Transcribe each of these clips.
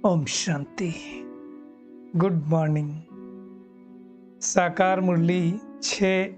Om Shanti. Good morning. साकार मुरली 6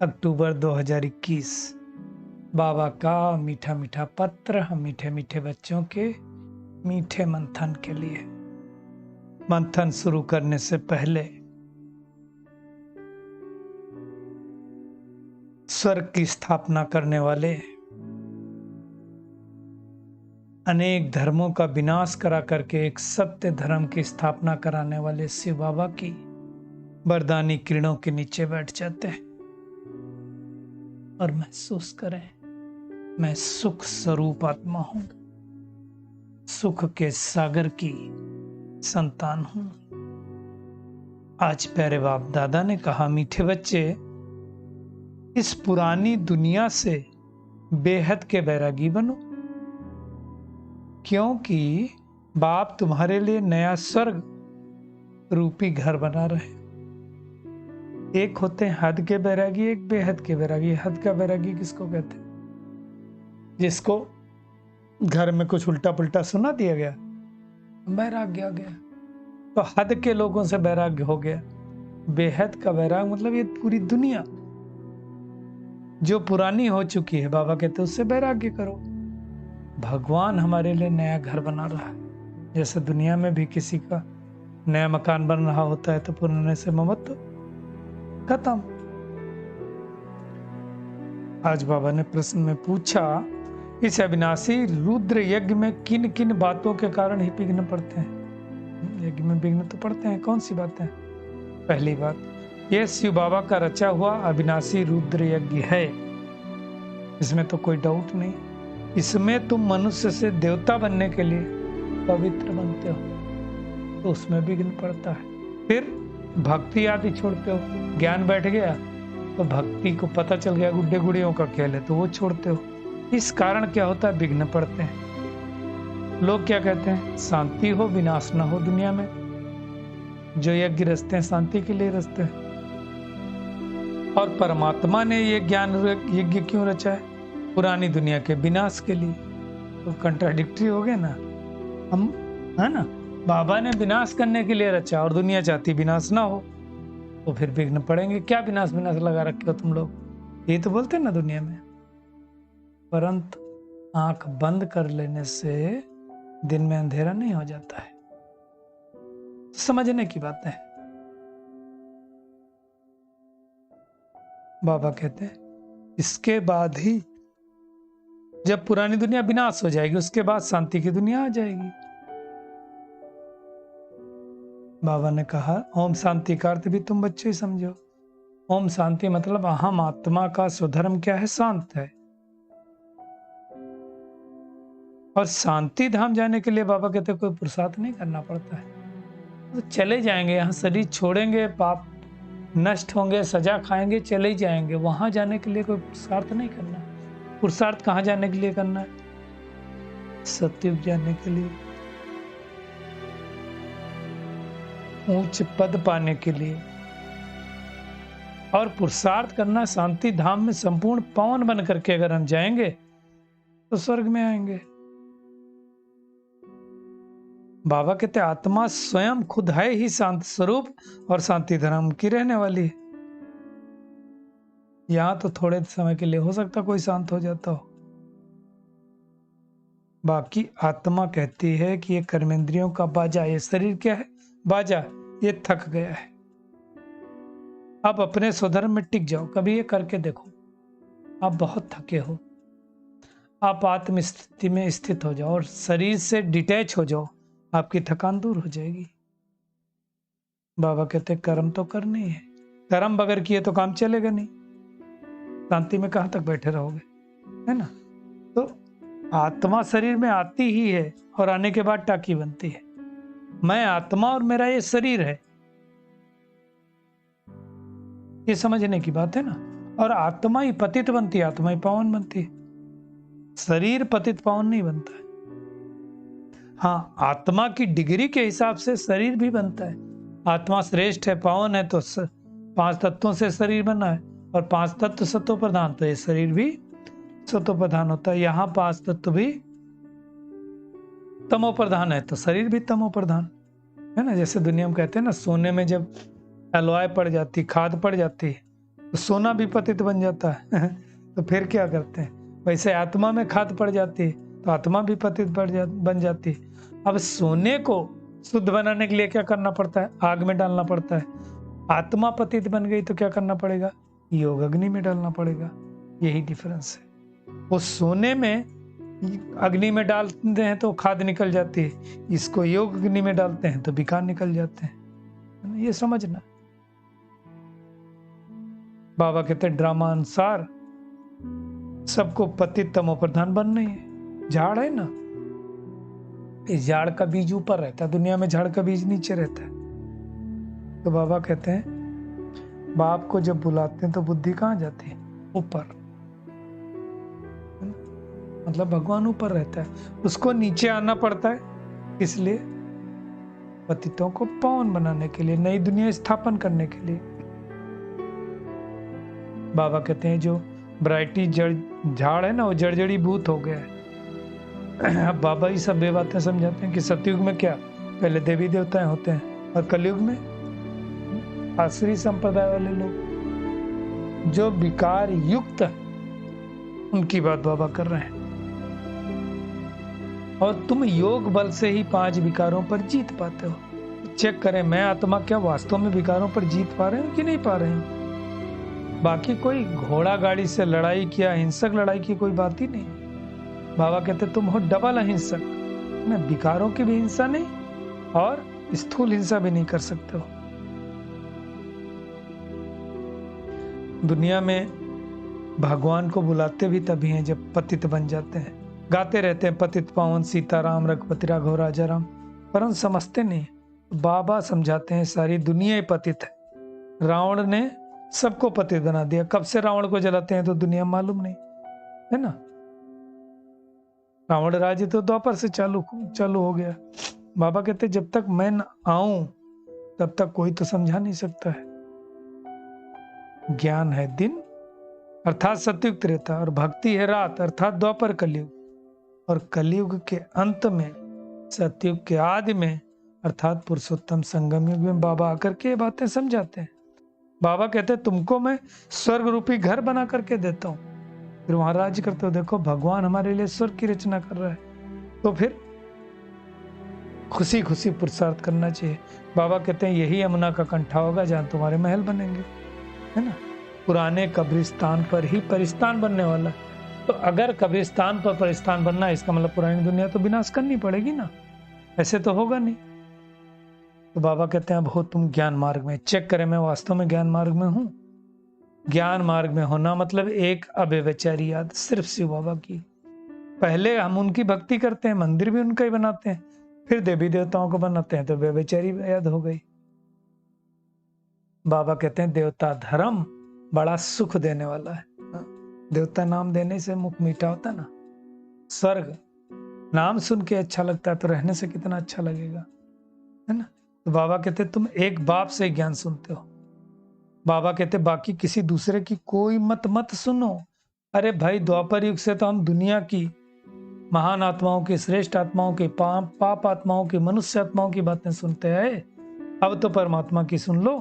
अक्टूबर 2021। बाबा का मीठा मीठा पत्र हम मीठे मीठे बच्चों के मीठे मंथन के लिए। मंथन शुरू करने से पहले स्वर्ग की स्थापना करने वाले, अनेक धर्मों का विनाश करा करके एक सत्य धर्म की स्थापना कराने वाले शिव बाबा की वरदानी किरणों के नीचे बैठ जाते हैं और महसूस करें, मैं सुख स्वरूप आत्मा हूं, सुख के सागर की संतान हूं। आज प्यारे बाप दादा ने कहा, मीठे बच्चे, इस पुरानी दुनिया से बेहद के बैरागी बनो, क्योंकि बाप तुम्हारे लिए नया स्वर्ग रूपी घर बना रहे। एक होते हैं हद के बैरागी, एक बेहद के बैरागी। हद का बैरागी किसको कहते हैं? जिसको घर में कुछ उल्टा पुल्टा सुना दिया गया, वैराग्य आ गया, तो हद के लोगों से वैराग्य हो गया। बेहद का वैराग मतलब ये पूरी दुनिया जो पुरानी हो चुकी है, बाबा कहते उससे वैराग्य करो। भगवान हमारे लिए नया घर बना रहा है। जैसे दुनिया में भी किसी का नया मकान बन रहा होता है तो पुराने से ममत्व खत्म। आज बाबा ने प्रश्न में पूछा, इस अविनाशी रुद्र यज्ञ में किन किन बातों के कारण ही विघ्न पड़ते हैं? यज्ञ में विघ्न तो पड़ते हैं, कौन सी बातें? पहली बात, यह शिव बाबा का रचा हुआ अविनाशी रुद्र यज्ञ है, इसमें तो कोई डाउट नहीं। इसमें तुम मनुष्य से देवता बनने के लिए पवित्र बनते हो, तो उसमें विघ्न पड़ता है। फिर भक्ति आदि छोड़ते हो, ज्ञान बैठ गया तो भक्ति को पता चल गया गुड्डे गुड़ियों का खेल है, तो वो छोड़ते हो। इस कारण क्या होता है? विघ्न पड़ते हैं। लोग क्या कहते हैं? शांति हो, विनाश ना हो दुनिया में। जो यज्ञ रचते हैं शांति के लिए रचते हैं, और परमात्मा ने ये ज्ञान यज्ञ क्यों रचा है? पुरानी दुनिया के विनाश के लिए। तो कंट्राडिक्टरी हो गए ना हम, है ना? बाबा ने विनाश करने के लिए रचा और दुनिया चाहती विनाश ना हो, तो फिर विघ्न पड़ेंगे। क्या विनाश विनाश लगा रखे हो तुम लोग, ये तो बोलते हैं ना दुनिया में। परंतु आंख बंद कर लेने से दिन में अंधेरा नहीं हो जाता है। समझने की बात है। बाबा कहते हैं इसके बाद ही, जब पुरानी दुनिया विनाश हो जाएगी, उसके बाद शांति की दुनिया आ जाएगी। बाबा ने कहा, ओम शांति का अर्थ भी तुम बच्चे ही समझो। ओम शांति मतलब अहम आत्मा का स्वधर्म क्या है? शांत है। और शांति धाम जाने के लिए बाबा कहते कोई पुरुषार्थ नहीं करना पड़ता है, तो चले जाएंगे। यहाँ शरीर छोड़ेंगे, पाप नष्ट होंगे, सजा खाएंगे, चले ही जाएंगे। वहां जाने के लिए कोई पुरुषार्थ नहीं करना। पुरुषार्थ कहाँ जाने के लिए करना है? सत्युग जाने के लिए, ऊंच पद पाने के लिए। और पुरुषार्थ करना शांति धाम में संपूर्ण पावन बन करके अगर हम जाएंगे तो स्वर्ग में आएंगे। बाबा कहते आत्मा स्वयं खुद है ही शांत स्वरूप और शांति धर्म की रहने वाली है। यहां तो थोड़े समय के लिए हो सकता कोई शांत हो जाता हो, बाकी आत्मा कहती है कि ये कर्मेंद्रियों का बाजा, ये शरीर क्या है? बाजा। ये थक गया है, अब अपने स्वधर्म में टिक जाओ। कभी ये करके देखो, आप बहुत थके हो, आप आत्म स्थिति में स्थित हो जाओ और शरीर से डिटैच हो जाओ, आपकी थकान दूर हो जाएगी। बाबा कहते कर्म तो करने ही है, कर्म बगैर किए तो काम चलेगा नहीं। शांति में कहां तक बैठे रहोगे, है ना? तो आत्मा शरीर में आती ही है और आने के बाद टाकी बनती है। मैं आत्मा और मेरा ये शरीर है, ये समझने की बात है ना। और आत्मा ही पतित बनती है, आत्मा ही पावन बनती है। शरीर पतित पावन नहीं बनता है। हाँ, आत्मा की डिग्री के हिसाब से शरीर भी बनता है। आत्मा श्रेष्ठ है, पावन है, तो 5 तत्वों से शरीर बना है, और 5 तत्व सत्व प्रधान, तो ये शरीर भी सत्व प्रधान होता है। यहाँ 5 तत्व भी तमो प्रधान है तो शरीर भी तमो प्रधान है ना। जैसे दुनिया में कहते हैं ना, सोने में जब एलॉय पड़ जाती, खाद पड़ जाती, तो सोना भी पतित बन जाता है तो फिर क्या करते हैं, वैसे आत्मा में खाद पड़ जाती तो आत्मा भी पतित बन जाती। अब सोने को शुद्ध बनाने के लिए क्या करना पड़ता है, आग में डालना पड़ता है। आत्मा पतित बन गई तो क्या करना पड़ेगा, योग अग्नि में डालना पड़ेगा। यही डिफरेंस है। वो सोने में अग्नि में डालते हैं तो खाद निकल जाती है, इसको योग अग्नि में डालते हैं तो विकार निकल जाते हैं। ये समझना। बाबा कहते हैं ड्रामा अनुसार सबको पतित तमो प्रधान बनना ही है। झाड़ है ना, इस झाड़ का बीज ऊपर रहता है, दुनिया में झाड़ का बीज नीचे रहता है। तो बाबा कहते हैं बाप को जब बुलाते हैं तो बुद्धि कहाँ जाती है, ऊपर। मतलब भगवान ऊपर रहता है, उसको नीचे आना पड़ता है। इसलिए पतितों को पावन बनाने के लिए, नई दुनिया स्थापन करने के लिए। बाबा कहते हैं जो वैरायटी जड़ झाड़ है ना, वो जड़जड़ी भूत हो गया है। अब बाबा ही सब बातें समझाते हैं कि सतयुग में क्या, पहले देवी देवताएं होते हैं, और कलयुग में आसुरी संप्रदाय वाले लोग जो विकार युक्त, उनकी बात बाबा कर रहे हैं। और तुम योग बल से ही 5 विकारों पर जीत पाते हो। चेक करें, मैं आत्मा क्या वास्तव में विकारों पर जीत पा रहे हूं कि नहीं पा रहे हूं। बाकी कोई घोड़ा गाड़ी से लड़ाई किया, हिंसक लड़ाई की कोई बात ही नहीं। बाबा कहते तुम हो डबल अहिंसक, ना विकारों की भी हिंसा नहीं और स्थूल हिंसा भी नहीं कर सकते हो। दुनिया में भगवान को बुलाते भी तभी हैं जब पतित बन जाते हैं। गाते रहते हैं पतित पावन सीताराम रघुपति राघव राजा राम, परंतु समझते नहीं। बाबा समझाते हैं सारी दुनिया ही पतित है। रावण ने सबको पतित बना दिया। कब से रावण को जलाते हैं तो दुनिया मालूम नहीं है ना। रावण राज्य तो द्वापर से चालू हो गया। बाबा कहते जब तक मैं न आऊं तब तक कोई तो समझा नहीं सकता है। ज्ञान है दिन अर्थात सतयुग त्रेता, और भक्ति है रात अर्थात द्वापर कलयुग, और कलयुग के अंत में सतयुग के आदि में अर्थात पुरुषोत्तम संगम युग में बाबा आकर के बातें समझाते हैं। बाबा कहते हैं तुमको मैं स्वर्ग रूपी घर बना करके देता हूं, फिर वहां राज्य करते हो। देखो भगवान हमारे लिए स्वर्ग की रचना कर रहा है, तो फिर खुशी खुशी पुरुषार्थ करना चाहिए। बाबा कहते हैं यही यमुना का कंठा होगा जहां तुम्हारे महल बनेंगे, है ना। पुराने कब्रिस्तान पर ही परिस्तान बनने वाला। तो अगर कब्रिस्तान पर परिस्तान बनना है, इसका मतलब पुरानी दुनिया तो विनाश करनी पड़ेगी ना, ऐसे तो होगा नहीं। तो बाबा कहते हैं अब हो तुम ज्ञान मार्ग में। चेक करें मैं वास्तव में ज्ञान मार्ग में हूं। ज्ञान मार्ग में होना मतलब एक अव्यभिचारी याद सिर्फ शिव बाबा की। पहले हम उनकी भक्ति करते हैं, मंदिर भी उनका ही बनाते हैं, फिर देवी देवताओं को बनाते हैं, तो व्यभिचारी याद हो गई। बाबा कहते हैं देवता धर्म बड़ा सुख देने वाला है। देवता नाम देने से मुख मीठा होता ना। स्वर्ग नाम सुन के अच्छा लगता है, तो रहने से कितना अच्छा लगेगा, है ना। तो बाबा कहते तुम एक बाप से ज्ञान सुनते हो। बाबा कहते बाकी किसी दूसरे की कोई मत सुनो। अरे भाई द्वापर युग से तो हम दुनिया की महान आत्माओं की, श्रेष्ठ आत्माओं की, पाप आत्माओं की, मनुष्य आत्माओं की बातें सुनते हैं। अब तो परमात्मा की सुन लो।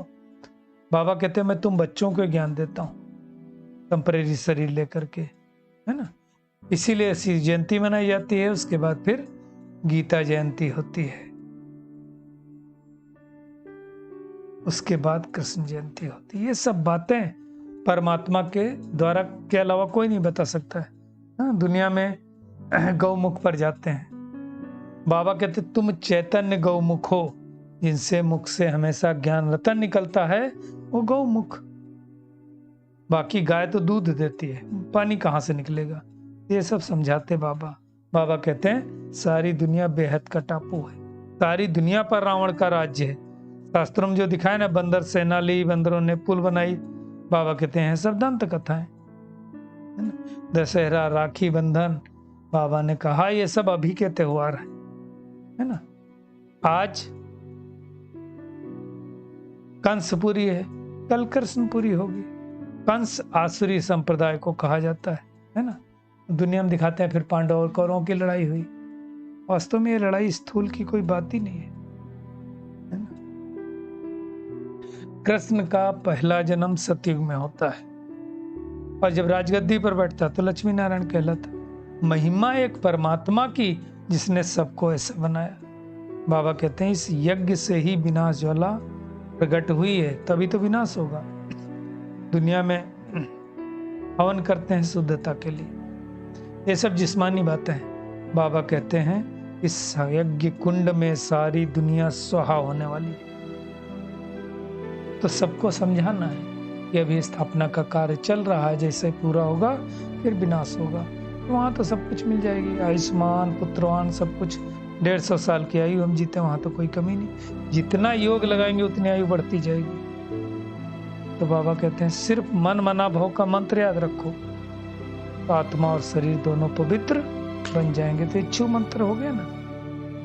बाबा कहते मैं तुम बच्चों को ज्ञान देता हूं टेम्परेरी शरीर लेकर के, है ना। इसीलिए ऐसी जयंती मनाई जाती है। उसके बाद फिर गीता जयंती होती है, उसके बाद कृष्ण जयंती होती है। ये सब बातें परमात्मा के द्वारा के अलावा कोई नहीं बता सकता है। हाँ, दुनिया में गौमुख पर जाते हैं। बाबा कहते तुम चैतन्य गौमुख हो, जिनसे मुख से हमेशा ज्ञान रतन निकलता है, वो गौमुख। बाकी गाय तो दूध देती है, पानी कहाँ से निकलेगा, ये सब समझाते बाबा। बाबा कहते हैं सारी दुनिया बेहद का टापू है, सारी दुनिया पर रावण का राज्य है। शास्त्रों में जो दिखाए ना, बंदर सेना ली, बंदरों ने पुल बनाई, बाबा कहते हैं सब दंत कथाएं। दशहरा, राखी बंधन, बाबा ने कहा ये सब अभी के त्योहार है ना। आज कंसपुरी है, कल कृष्णपुरी होगी। कंस आसुरी संप्रदाय को कहा जाता है ना। दुनिया में दिखाते हैं फिर पांडव और कौरवों की लड़ाई हुई, वास्तव में ये लड़ाई स्थूल की कोई बात ही नहीं है ना? कृष्ण का पहला जन्म सतयुग में होता है और जब राजगद्दी पर बैठता तो लक्ष्मी नारायण कहलाता। महिमा एक परमात्मा की जिसने सबको ऐसा बनाया। बाबा कहते हैं इस यज्ञ से ही विनाश ज्वाला प्रकट हुई है, तभी तो विनाश होगा। दुनिया में हवन करते हैं शुद्धता के लिए, ये सब जिस्मानी बातें हैं। बाबा कहते हैं इस यज्ञ कुंड में सारी दुनिया स्वाहा होने वाली है। तो सबको समझाना है कि अभी स्थापना का कार्य चल रहा है, जैसे पूरा होगा फिर विनाश होगा। तो वहां तो सब कुछ मिल जाएगी, आयुष्मान पुत्रवान सब कुछ। 150 साल की आयु हम जीते, वहां तो कोई कमी नहीं। जितना योग लगाएंगे उतनी आयु बढ़ती जाएगी। तो बाबा कहते हैं सिर्फ मन मना भव का मंत्र याद रखो, तो आत्मा और शरीर दोनों पवित्र बन जाएंगे। तो इच्छू मंत्र हो गया ना।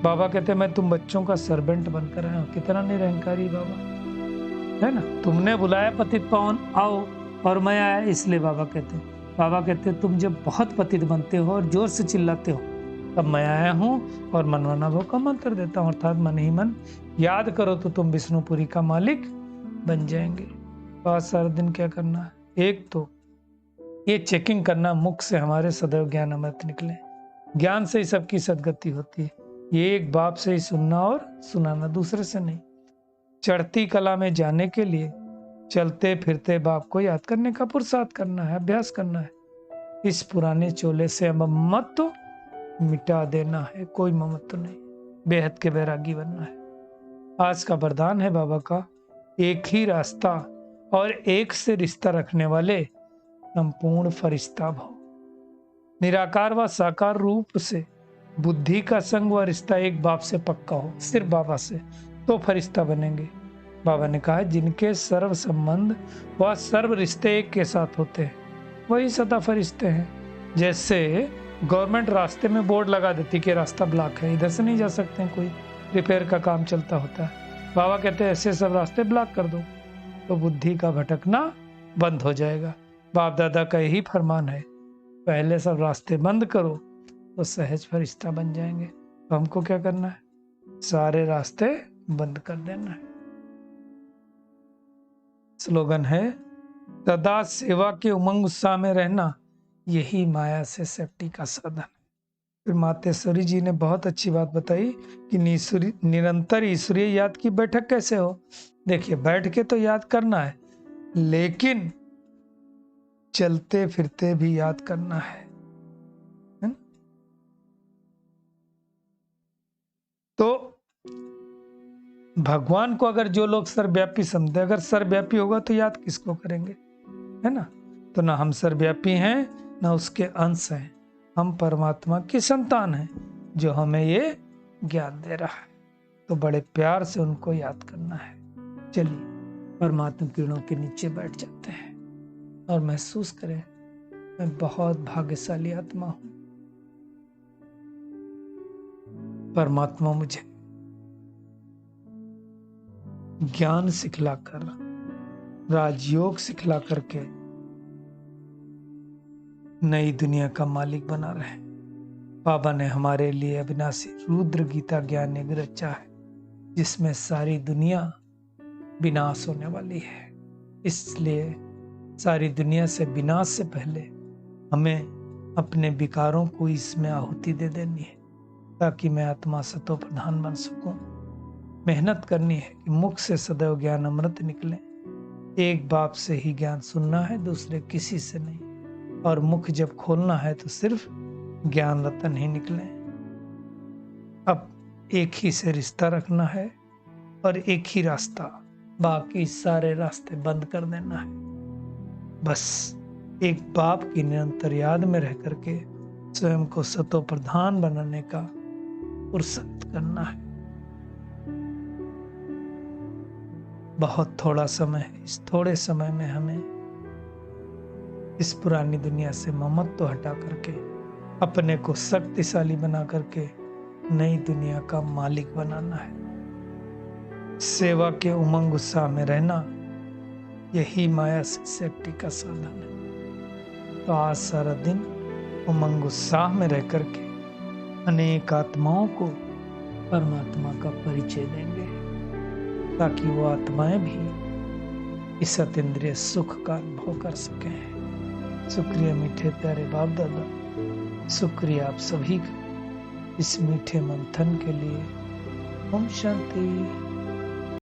बाबा कहते हैं मैं तुम बच्चों का सर्वेंट बनकर आया हूं। कितना निरंकारी बाबा है ना। तुमने बुलाया पतित पावन आओ और मैं आया, इसलिए बाबा कहते हैं तुम जब बहुत पतित बनते हो और जोर से चिल्लाते हो तब मैं आया हूँ और मनवाना भव का मंत्र देता हूँ। अर्थात मन ही मन याद करो तो तुम विष्णुपुरी का मालिक बन जाएंगे। आज सारा दिन क्या करना है, एक तो ये चेकिंग करना मुख से हमारे सदैव ज्ञान अमृत निकले। ज्ञान से ही सबकी सदगति होती है। ये एक बाप से ही सुनना और सुनाना, दूसरे से नहीं। चढ़ती कला में जाने के लिए चलते फिरते बाप को याद करने का पुरुषार्थ करना है, अभ्यास करना है। इस पुराने चोले से अब मत तो मिटा देना है, कोई ममत्व नहीं। बेहद के बैरागी बनना है। आज का वरदान है बाबा का, एक ही रास्ता और एक से रिश्ता रखने वाले संपूर्ण फरिश्ता भव। निराकार व साकार रूप से बुद्धि का संग व रिश्ता एक बाप से पक्का हो, सिर्फ बाबा से, तो फरिश्ता बनेंगे। बाबा ने कहा जिनके सर्व संबंध व सर्व रिश्ते एक के साथ होते हैं वही सदा फरिश्ते हैं। जैसे गवर्नमेंट रास्ते में बोर्ड लगा देती कि रास्ता ब्लॉक है, इधर से नहीं जा सकते हैं, कोई रिपेयर का काम चलता होता है। बाबा कहते हैं ऐसे सब रास्ते ब्लॉक कर दो तो बुद्धि का भटकना बंद हो जाएगा। बाप दादा का यही फरमान है, पहले सब रास्ते बंद करो तो सहज फरिश्ता बन जाएंगे। तो हमको क्या करना है, सारे रास्ते बंद कर देना है। स्लोगन है सदा सेवा के उमंग उत्साह में रहना, यही माया से सेफ्टी का साधन। फिर मातेश्वरी जी ने बहुत अच्छी बात बताई कि निरंतर ईश्वरीय याद की बैठक कैसे हो। देखिए बैठ के तो याद करना है, लेकिन चलते फिरते भी याद करना है। तो भगवान को अगर जो लोग सर्वव्यापी समझते, अगर सर्वव्यापी होगा तो याद किसको करेंगे, है ना। तो ना हम सर्वव्यापी हैं ना उसके अंश हैं, हम परमात्मा की संतान हैं जो हमें ये ज्ञान दे रहा है। तो बड़े प्यार से उनको याद करना है। चलिए परमात्मा किरणों के नीचे बैठ जाते हैं और महसूस करें मैं बहुत भाग्यशाली आत्मा हूं। परमात्मा मुझे ज्ञान सिखलाकर, राजयोग सिखला करके नई दुनिया का मालिक बना रहे। बाबा ने हमारे लिए अविनाशी रुद्र गीता ज्ञान यज्ञ रचा है, जिसमें सारी दुनिया विनाश होने वाली है। इसलिए सारी दुनिया से विनाश से पहले हमें अपने विकारों को इसमें आहुति दे देनी है, ताकि मैं आत्मा सतो प्रधान बन सकूं। मेहनत करनी है कि मुख से सदैव ज्ञान अमृत निकले। एक बाप से ही ज्ञान सुनना है, दूसरे किसी से नहीं। और मुख जब खोलना है तो सिर्फ ज्ञान रतन ही निकले। अब एक ही से रिश्ता रखना है और एक ही रास्ता, बाकी सारे रास्ते बंद कर देना है। बस एक बाप की निरंतर याद में रह करके स्वयं को सतो प्रधान बनाने का पुरुषार्थ करना है। बहुत थोड़ा समय है, इस थोड़े समय में हमें इस पुरानी दुनिया से ममत्व हटा करके अपने को शक्तिशाली बना करके नई दुनिया का मालिक बनाना है। सेवा के उमंग उत्साह में रहना, यही माया से सेफ्टी का साधन है। तो आज सारा दिन उमंग उत्साह में रह करके अनेक आत्माओं को परमात्मा का परिचय देंगे, ताकि वो आत्माएं भी इस अतीन्द्रिय सुख का अनुभव कर सकें। शुक्रिया मीठे प्यारे बाप दादा, शुक्रिया आप सभी का इस मीठे मंथन के लिए। ओम शांति।